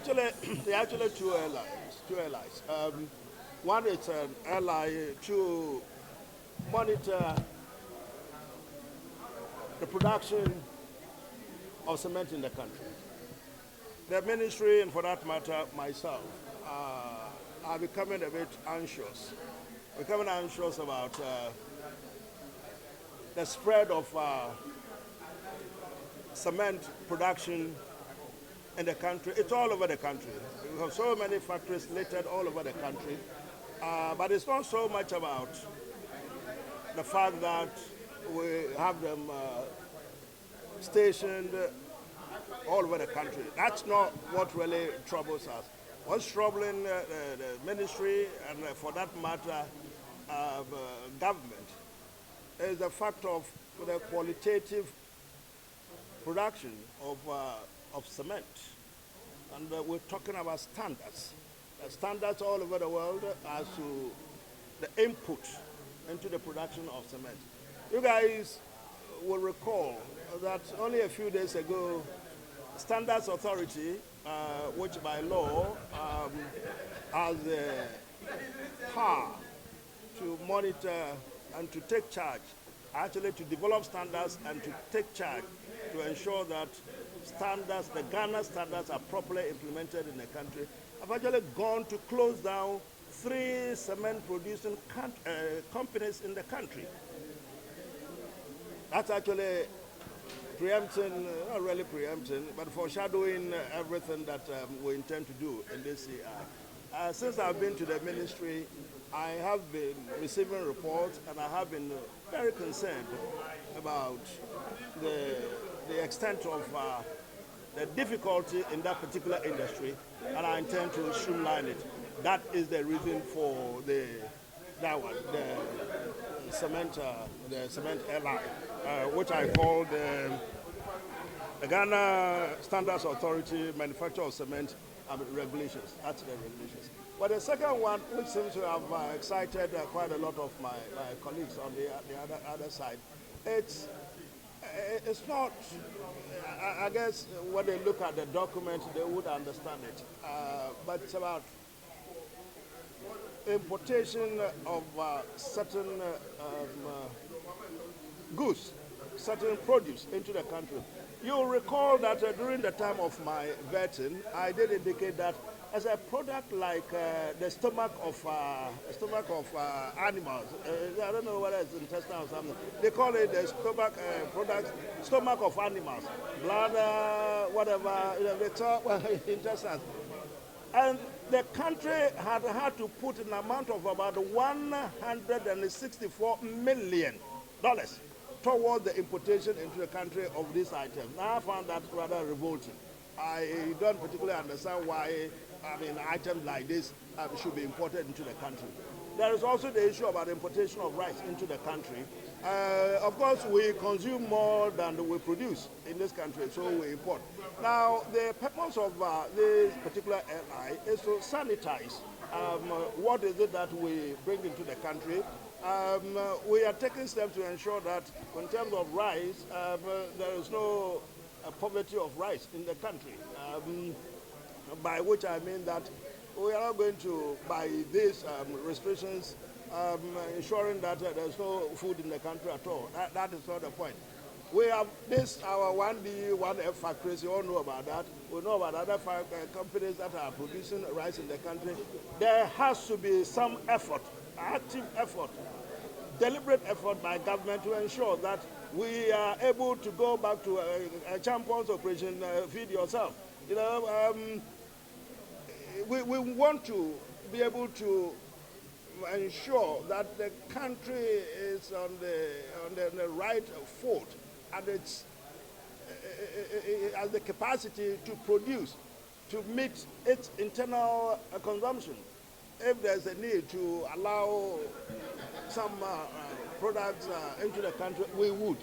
There are actually two airlines. One is an airline to monitor the production of cement in the country. The ministry, and for that matter, myself, are becoming a bit anxious. Becoming anxious about the spread of cement production in the country. It's all over the country. We have so many factories littered all over the country. But it's not so much about the fact that we have them stationed all over the country. That's not what really troubles us. What's troubling the ministry and for that matter government is the fact of the qualitative production of cement. And we're talking about standards. Standards all over the world as to the input into the production of cement. You guys will recall that only a few days ago, Standards Authority, which by law has the power to monitor and to take charge, actually to develop standards and to take charge to ensure that standards, the Ghana standards, are properly implemented in the country, have actually gone to close down 3 cement producing companies in the country. That's actually preempting, not really preempting, but foreshadowing everything that we intend to do in this CI. Since I've been to the ministry, I have been receiving reports and I have been very concerned about the extent of the difficulty in that particular industry, and I intend to streamline it. That is the reason for the cement airline, which I call the Ghana Standards Authority Manufacture of Cement Regulations. That's the regulations. But the second one, which seems to have excited quite a lot of my colleagues on the other side, it's not, I guess when they look at the document, they would understand it. But it's about importation of certain goods, certain produce into the country. You'll recall that during the time of my vetting, I did indicate that as a product like the stomach of animals, I don't know whether it's intestine or something, they call it the stomach of animals, bladder, whatever, they talk intestines. And the country had to put an amount of about $164 million toward the importation into the country of these items. Now I found that rather revolting. I don't particularly understand why items like this should be imported into the country. There is also the issue about importation of rice into the country. Of course, we consume more than we produce in this country, so we import. Now, the purpose of this particular airline is to sanitize what is it that we bring into the country. We are taking steps to ensure that in terms of rice, there is no poverty of rice in the country, by which I mean that we are not going to, by these restrictions, ensuring that there's no food in the country at all. That is not the point. We have this, our 1D, 1F factories, you all know about that. We know about other companies that are producing rice in the country. There has to be some effort, active effort, deliberate effort by government to ensure that we are able to go back to a champions operation, feed yourself. You know, we want to be able to ensure that the country is on the right foot and it has the capacity to produce, to meet its internal consumption. If there's a need to allow some products into the country, we would.